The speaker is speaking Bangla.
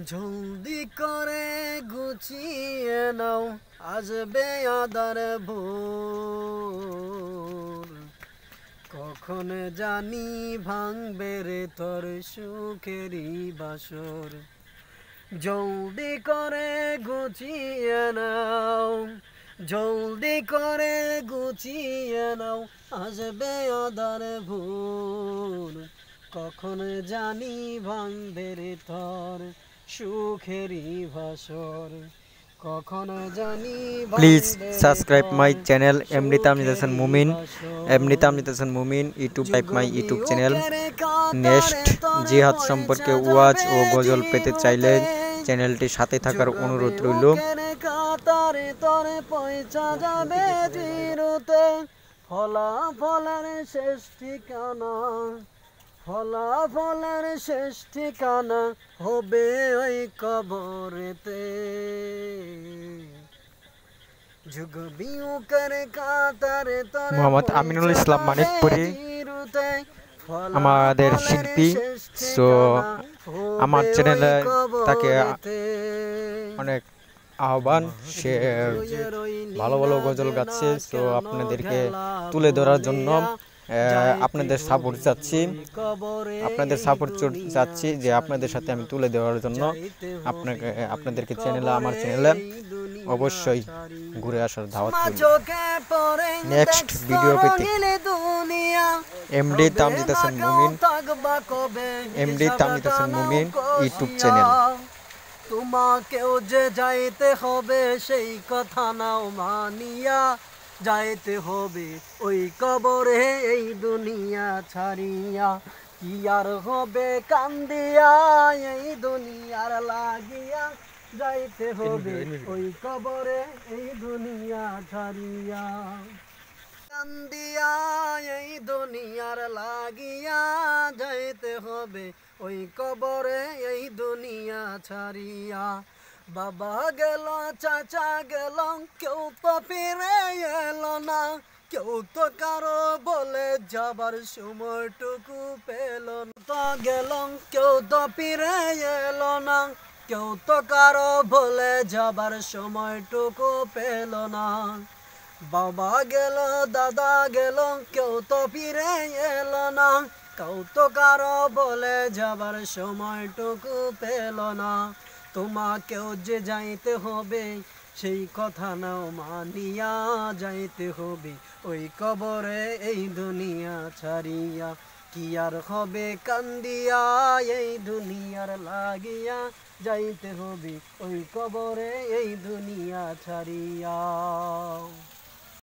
জলদি করে গুছিয়ে নাও, আসবে আদার ভোর। কখন জানি ভাঙবে রে তোর সুখেরই বাসর। জলদি করে গুছিয়ে নাও, জলদি করে গুছিয়ে নাও, আসবে আদার ভোর। কখন জানি ভাঙবে রে তোর সুখেরই ভাসর। কখন জানি Please ভাঙবে রে subscribe my তোর channel MD Tamjid Hasan সুখেরই Mumin. MD ভাসর। Tamjid Hasan Mumin YouTube type my YouTube channel. কাতারে নেক্সট তরে জিহাদ সম্পর্কে পয়সা ওয়াজ যাবে ও গজল পেতে চাইলে চিরতে। চ্যানেলটির সাথে থাকার যুগবে অনুরোধ রইল। উকের কাতারে তরে পয়সা যাবে চিরতে। ফলাফলের শেষ ঠিকানা, ফলাফলের শেষ ঠিকানা হবে ওই কবরেতে। যুগবি উকের কাতারে তরে মোহাম্মদ আমিনুল পয়সা ইসলাম যাবে মানিকপুরি চিরতে। আমাদের ফলাফলের শিল্পী। শেষ সো ঠিকানা আমার হবে ওই চ্যানেলে তাকে কবরেতে। অনেক আহ্বান, সে ভালো ভালো গজল গাচ্ছে। সো আপনাদেরকে তুলে ধরার জন্য আপনাদের সাপোর্ট চাচ্ছি, আপনাদের সাপোর্ট চাচ্ছি যে আপনাদের সাথে আমি তুলে দেওয়ার জন্য আপনাদেরকে আমার চ্যানেলে অবশ্যই ঘুরে আসার দাওয়াত রইল। নেক্সট ভিডিও পেতে এমডি তামজিদ হাসান মুমিন, এমডি তামজিদ হাসান মুমিন ইউটিউব চ্যানেল। তোমাকেও যে যাইতে হবে সেই কথা নাও মানিয়া, যাইতে হবে ওই কবরে এই দুনিয়া ছাড়িয়া। কি আর হবে কান্দিয়া এই দুনিয়ার লাগিয়া, যাইতে হবে ওই কবরে এই দুনিয়া ছাড়িয়া। কান্দিয়া এই দুনিয়ার লাগিয়া, যাইতে হবে ওই কবরে এই দুনিয়া ছাড়িয়া। বাবা গেল, চাচা গেল, কেউ তো ফিরে এলো না। কেউ তো কারো বলে যাবার সময়টুকু পেল তো গেল, কেউ তো ফিরে এলো না। কেউ তো কারো বলে যাবার সময়টুকু পেল না। বাবা গেল, দাদা গেল, কেউ তো ফিরে এলো না। কেউ তো কারো বলে যাবার সময়টুকু পেল না। তোমাকেও যে যাইতে হবে সেই কথা নাও মানিয়া, যাইতে হবে ওই কবরে এই দুনিয়া ছাড়িয়া। কি আর হবে কান্দিয়া এই দুনিয়ার লাগিয়া, যাইতে হবে ওই কবরে এই দুনিয়া ছাড়িয়া।